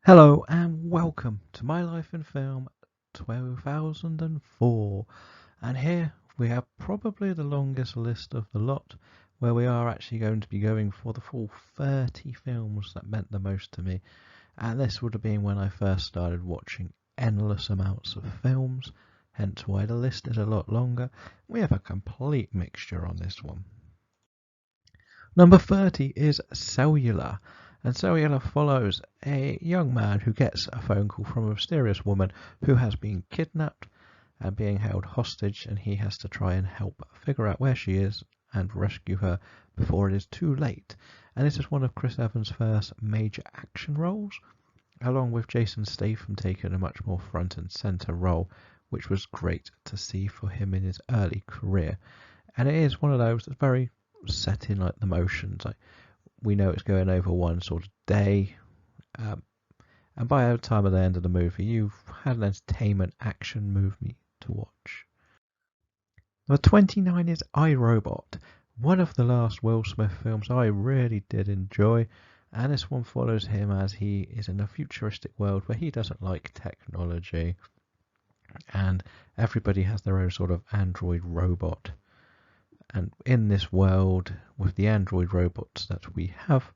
Hello and welcome to My Life in Film 2004. And here we have probably the longest list of the lot, where we are actually going to be going for the full 30 films that meant the most to me. And this would have been when I first started watching endless amounts of films, hence why the list is a lot longer. We have a complete mixture on this one. Number 30 is Cellular. And Cellular follows a young man who gets a phone call from a mysterious woman who has been kidnapped and being held hostage, and he has to try and help figure out where she is and rescue her before it is too late. And this is one of Chris Evans' first major action roles, along with Jason Statham taking a much more front and centre role, which was great to see for him in his early career. And it is one of those that's very set in like the motions. Like, we know it's going over one sort of day, and by the time of the end of the movie, you've had an entertainment action movie to watch. Number 29 is iRobot, one of the last Will Smith films I really did enjoy, and this one follows him as he is in a futuristic world where he doesn't like technology, and everybody has their own sort of android robot. And in this world, with the android robots that we have,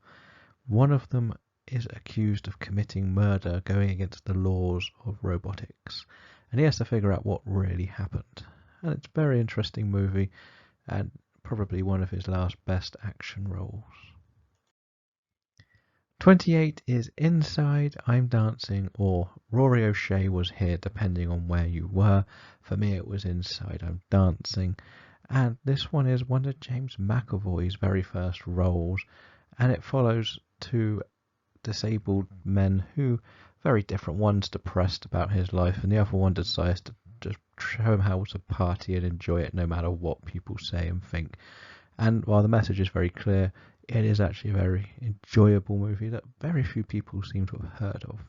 one of them is accused of committing murder going against the laws of robotics. And he has to figure out what really happened. And it's a very interesting movie, and probably one of his last best action roles. 28 is Inside, I'm Dancing, or Rory O'Shea Was Here, depending on where you were. For me, it was Inside, I'm Dancing. And this one is one of James McAvoy's very first roles, and it follows two disabled men who, very different. One's depressed about his life, and the other one decides to just show him how to party and enjoy it no matter what people say and think. And while the message is very clear, it is actually a very enjoyable movie that very few people seem to have heard of.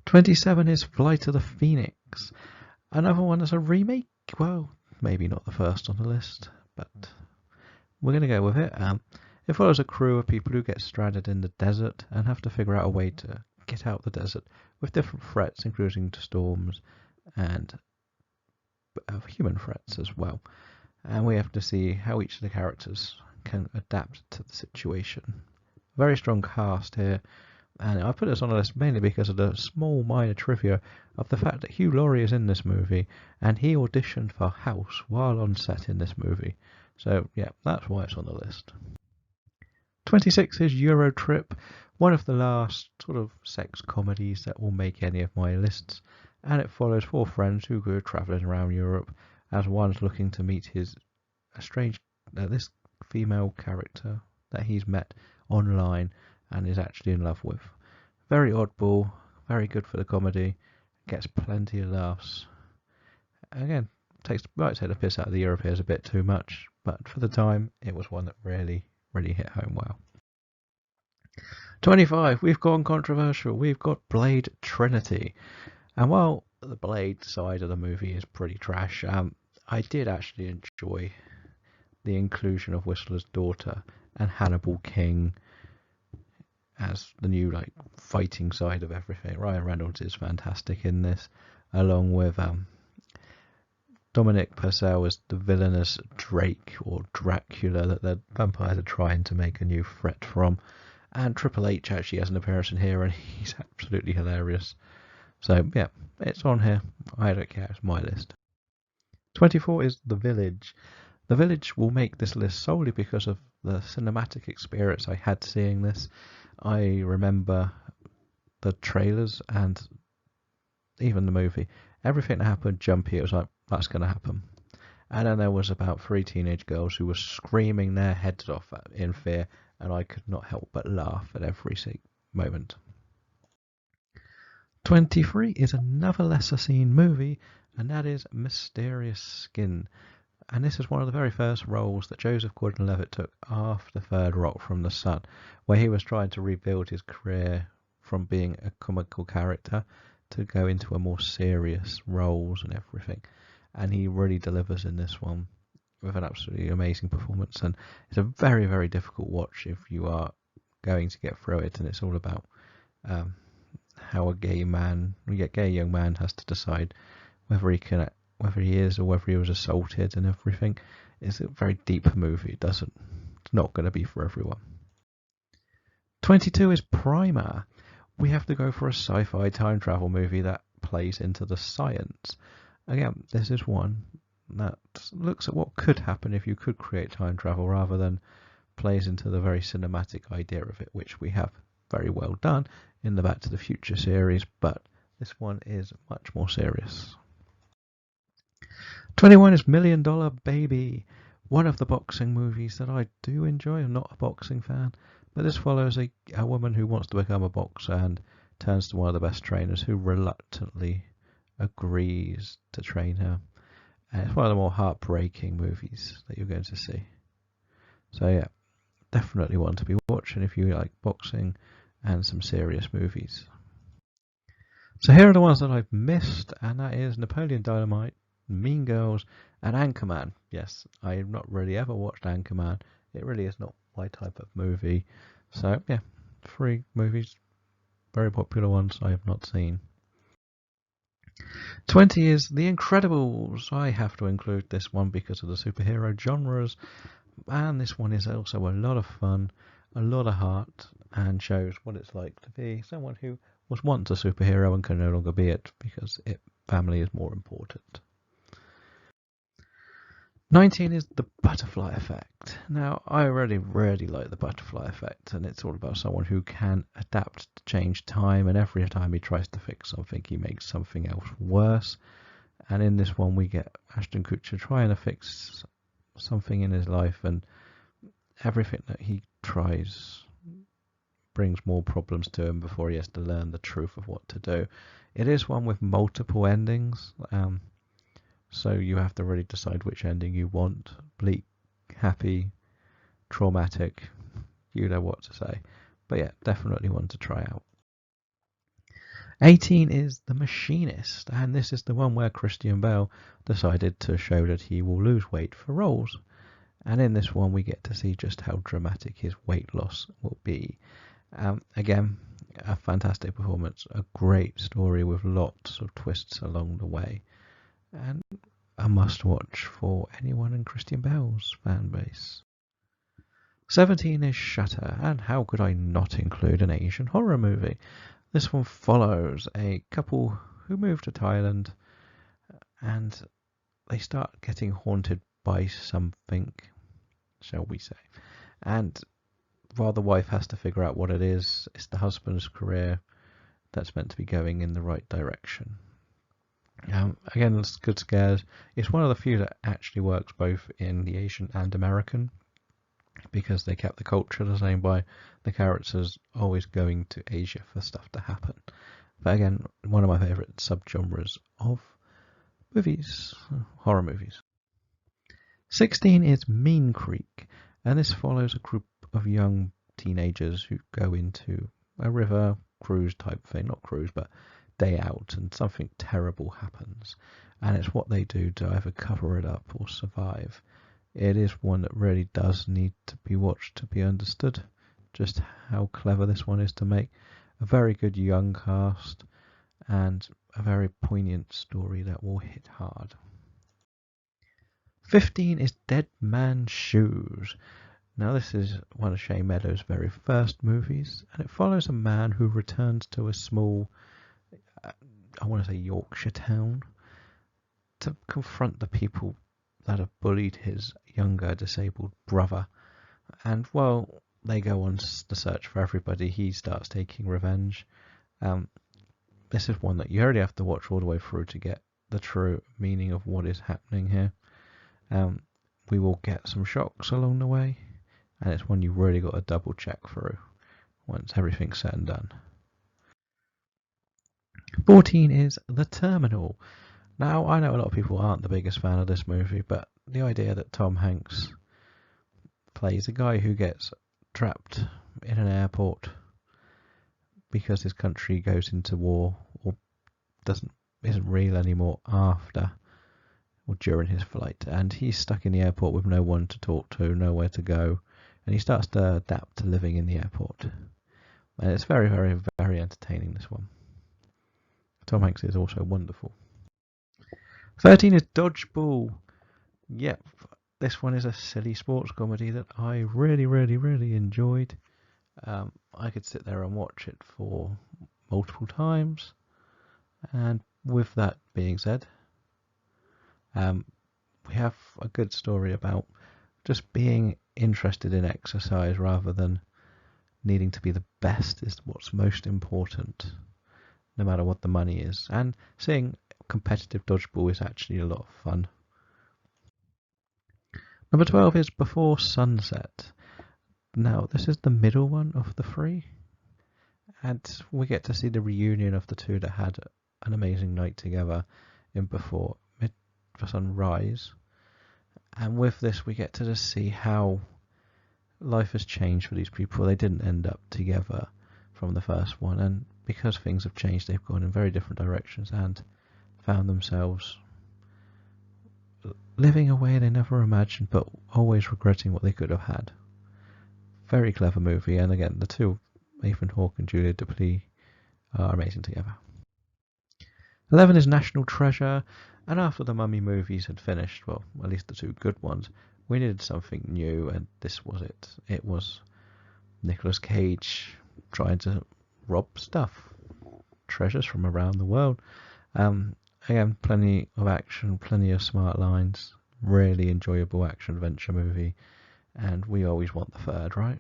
27 is Flight of the Phoenix, another one that's a remake. Well, maybe not the first on the list, but we're going to go with it. It follows a crew of people who get stranded in the desert and have to figure out a way to get out of the desert with different threats, including storms and human threats as well. And we have to see how each of the characters can adapt to the situation. Very strong cast here, and I put this on the list mainly because of the small minor trivia of the fact that Hugh Laurie is in this movie, and he auditioned for House while on set in this movie. So yeah, that's why it's on the list. 26 is Eurotrip, one of the last sort of sex comedies that will make any of my lists, and it follows four friends who go travelling around Europe, as one's looking to meet this female character that he's met online and is actually in love with. Very oddball, very good for the comedy, gets plenty of laughs. Again, might take the piss out of the Europeans a bit too much, but for the time, it was one that really hit home well. 25, we've gone controversial. We've got Blade Trinity. And while the Blade side of the movie is pretty trash, I did actually enjoy the inclusion of Whistler's daughter and Hannibal King as the new fighting side of everything. Ryan Reynolds is fantastic in this, along with Dominic Purcell as the villainous Drake or Dracula that the vampires are trying to make a new threat from. And Triple H actually has an appearance in here, and he's absolutely hilarious. So yeah, it's on here. I don't care, it's my list. 24 is The Village. The Village will make this list solely because of the cinematic experience I had seeing this. I remember the trailers and even the movie. Everything that happened jumpy, it was like, that's going to happen. And then there was about three teenage girls who were screaming their heads off in fear, and I could not help but laugh at every moment. 23 is another lesser seen movie, and that is Mysterious Skin. And this is one of the very first roles that Joseph Gordon-Levitt took after Third Rock from the Sun, where he was trying to rebuild his career from being a comical character to go into a more serious roles and everything. And he really delivers in this one with an absolutely amazing performance. And it's a very, very difficult watch if you are going to get through it. And it's all about um, how a gay young man has to decide whether he is or whether he was assaulted and everything. It's a very deep movie. It's not going to be for everyone. 22 is Primer. We have to go for a sci-fi time travel movie that plays into the science. Again, this is one that looks at what could happen if you could create time travel rather than plays into the very cinematic idea of it, which we have very well done in the Back to the Future series, but this one is much more serious. 21 is $1 Million Baby, one of the boxing movies that I do enjoy. I'm not a boxing fan, but this follows a woman who wants to become a boxer and turns to one of the best trainers who reluctantly agrees to train her. And it's one of the more heartbreaking movies that you're going to see. So yeah, definitely one to be watching if you like boxing and some serious movies. So here are the ones that I've missed, and that is Napoleon Dynamite, Mean Girls, and Anchorman. Yes, I have not really ever watched Anchorman. It really is not my type of movie. So yeah, 3 movies, very popular ones I have not seen. 20 is The Incredibles. I have to include this one because of the superhero genres, and this one is also a lot of fun, a lot of heart, and shows what it's like to be someone who was once a superhero and can no longer be it because family is more important. 19 is The Butterfly Effect. Now, I really like The Butterfly Effect, and it's all about someone who can adapt to change time, and every time he tries to fix something, he makes something else worse. And in this one, we get Ashton Kutcher trying to fix something in his life, and everything that he tries brings more problems to him before he has to learn the truth of what to do. It is one with multiple endings. So you have to really decide which ending you want. Bleak, happy, traumatic, you know what to say. But yeah, definitely one to try out. 18 is The Machinist, and this is the one where Christian Bale decided to show that he will lose weight for roles. And in this one we get to see just how dramatic his weight loss will be. Again, a fantastic performance, a great story with lots of twists along the way. And a must-watch for anyone in Christian Bale's fan base. 17 is Shutter, and how could I not include an Asian horror movie? This one follows a couple who move to Thailand and they start getting haunted by something, shall we say. And while the wife has to figure out what it is, it's the husband's career that's meant to be going in the right direction. Again, it's good scares. It's one of the few that actually works both in the Asian and American, because they kept the culture the same by the characters always going to Asia for stuff to happen. But again, one of my favourite subgenres of movies, horror movies. 16 is Mean Creek, and this follows a group of young teenagers who go into a river cruise type thing, not cruise, but day out, and something terrible happens, and it's what they do to either cover it up or survive. It is one that really does need to be watched to be understood just how clever this one is to make a very good young cast and a very poignant story that will hit hard. 15 is Dead Man's Shoes. Now this is one of Shane Meadows' very first movies, and it follows a man who returns to a small, I want to say Yorkshire town, to confront the people that have bullied his younger disabled brother. And while they go on the search for everybody, he starts taking revenge. This is one that you already have to watch all the way through to get the true meaning of what is happening here. We will get some shocks along the way, and it's one you really got to double check through once everything's said and done. 14 is The Terminal. Now, I know a lot of people aren't the biggest fan of this movie, but the idea that Tom Hanks plays a guy who gets trapped in an airport because his country goes into war or isn't real anymore after or during his flight, and he's stuck in the airport with no one to talk to, nowhere to go, and he starts to adapt to living in the airport. And it's very, very, very very entertaining, this one. Tom Hanks is also wonderful. 13 is Dodgeball. Yep, this one is a silly sports comedy that I really, really, really enjoyed. I could sit there and watch it for multiple times. And with that being said, we have a good story about just being interested in exercise rather than needing to be the best is what's most important, no matter what the money is. And seeing competitive dodgeball is actually a lot of fun. Number 12 is Before Sunset. Now, this is the middle one of the three, and we get to see the reunion of the two that had an amazing night together in Before Sunrise. And with this, we get to just see how life has changed for these people. They didn't end up together from the first one, and because things have changed, they've gone in very different directions and found themselves living a way they never imagined, but always regretting what they could have had. Very clever movie, and again, the two, Ethan Hawke and Julia Dupley, are amazing together. 11 is National Treasure, and after the Mummy movies had finished, well, at least the two good ones, we needed something new, and this was it. It was Nicolas Cage trying to rob stuff, treasures from around the world. Again, plenty of action, plenty of smart lines, really enjoyable action-adventure movie, and we always want the third, right?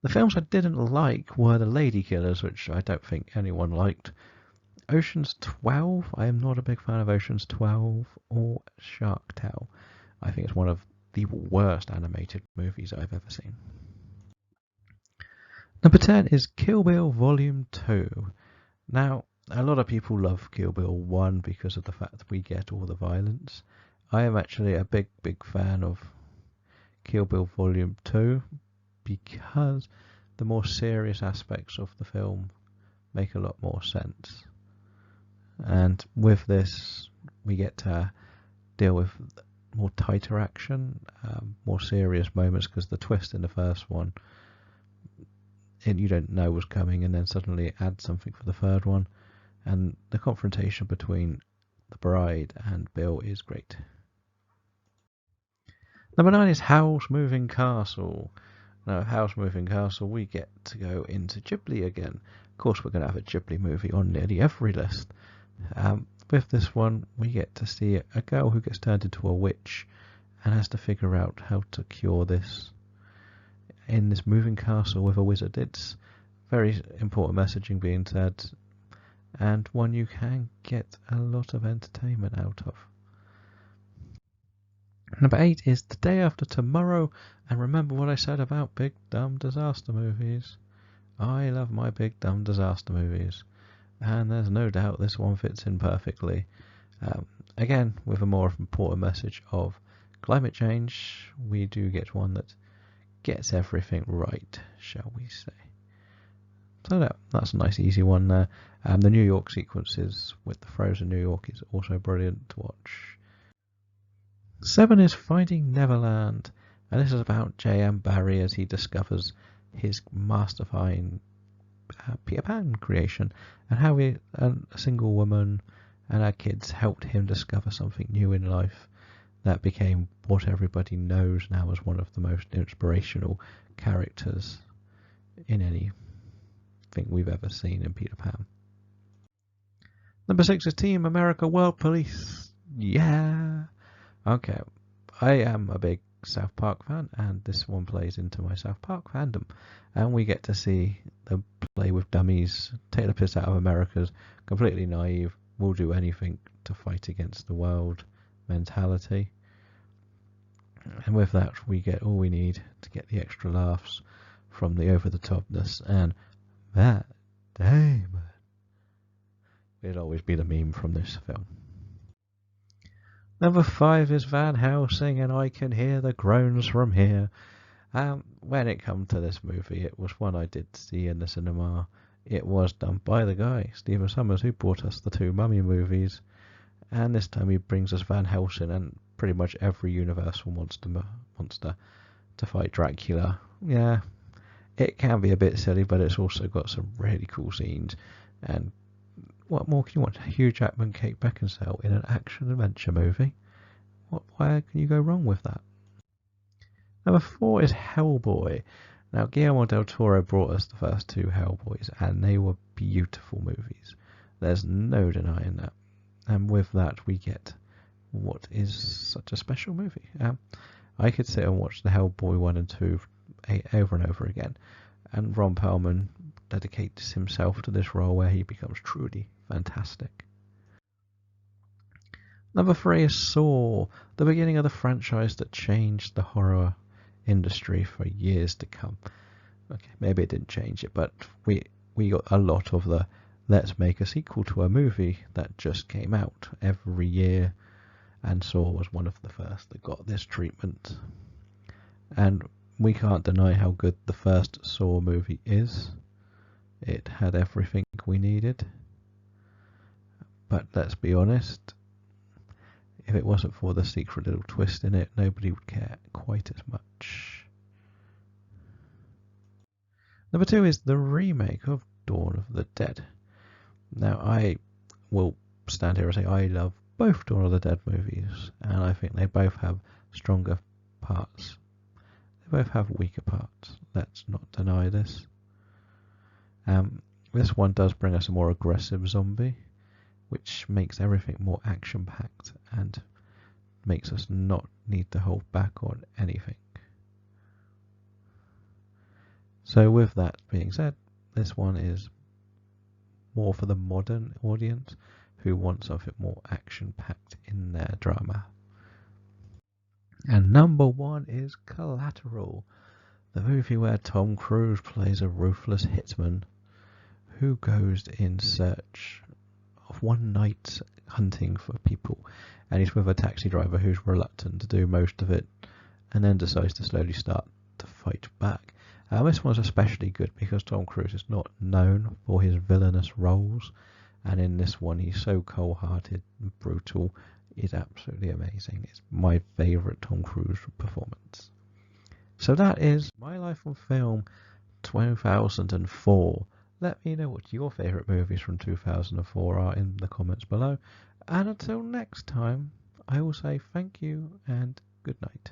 The films I didn't like were The Lady Killers, which I don't think anyone liked. Ocean's 12, I am not a big fan of Ocean's 12 or Shark Tale. I think it's one of the worst animated movies I've ever seen. Number 10 is Kill Bill Volume 2. Now, a lot of people love Kill Bill 1 because of the fact that we get all the violence. I am actually a big fan of Kill Bill Volume 2 because the more serious aspects of the film make a lot more sense. And with this, we get to deal with more tighter action, more serious moments, because the twist in the first one, you don't know was coming, and then suddenly it adds something for the third one. And the confrontation between the bride and Bill is great. Number 9 is Howl's Moving Castle. Now, Howl's Moving Castle, we get to go into Ghibli again. Of course, we're going to have a Ghibli movie on nearly every list. With this one, we get to see a girl who gets turned into a witch and has to figure out how to cure this in this moving castle with a wizard. It's very important messaging being said, and one you can get a lot of entertainment out of. Number 8 is The Day After Tomorrow, and remember what I said about big dumb disaster movies. I love my big dumb disaster movies, and there's no doubt this one fits in perfectly. Again, with a more important message of climate change, we do get one that gets everything right, shall we say. So that's a nice easy one there. The New York sequences with the frozen New York is also brilliant to watch. 7 is Finding Neverland, and this is about J.M. Barrie as he discovers his mastermind Peter Pan creation, and how a single woman and her kids helped him discover something new in life that became what everybody knows now as one of the most inspirational characters in anything we've ever seen in Peter Pan. Number 6 is Team America World Police. Yeah! Okay, I am a big South Park fan, and this one plays into my South Park fandom, and we get to see them play with dummies, take the piss out of America's completely naive, will do anything to fight against the world mentality. And with that, we get all we need to get the extra laughs from the over-the-topness, and Matt Damon will always be the meme from this film. Number 5 is Van Helsing, and I Can Hear the Groans from Here. When it comes to this movie, it was one I did see in the cinema. It was done by the guy, Stephen Sommers, who brought us the 2 Mummy movies, and this time he brings us Van Helsing and pretty much every Universal monster to fight Dracula. Yeah, It can be a bit silly, but it's also got some really cool scenes. And what more can you want? Hugh Jackman, Kate Beckinsale in an action adventure movie. Where can you go wrong with that? Number 4 is Hellboy. Now, Guillermo del Toro brought us the first 2 Hellboys, and they were beautiful movies. There's no denying that. And with that, we get what is such a special movie. I could sit and watch the Hellboy 1 and 2 over and over again, and Ron Perlman dedicates himself to this role where he becomes truly fantastic. Number 3 is Saw, the beginning of the franchise that changed the horror industry for years to come. Okay, maybe it didn't change it, but we got a lot of the let's make a sequel to a movie that just came out every year, and Saw was one of the first that got this treatment. And we can't deny how good the first Saw movie is. It had everything we needed. But let's be honest, if it wasn't for the secret little twist in it, nobody would care quite as much. Number 2 is the remake of Dawn of the Dead. Now, I will stand here and say I love both Dawn of the Dead movies, and I think they both have stronger parts. They both have weaker parts. Let's not deny this. This one does bring us a more aggressive zombie, which makes everything more action-packed and makes us not need to hold back on anything. So with that being said, this one is more for the modern audience who want something more action-packed in their drama. And number 1 is Collateral, the movie where Tom Cruise plays a ruthless hitman who goes in search of one night hunting for people, and he's with a taxi driver who's reluctant to do most of it and then decides to slowly start to fight back. This one's especially good because Tom Cruise is not known for his villainous roles, and in this one he's so cold-hearted and brutal. It's absolutely amazing. It's my favourite Tom Cruise performance. So that is My Life on Film 2004. Let me know what your favourite movies from 2004 are in the comments below. And until next time, I will say thank you and good night.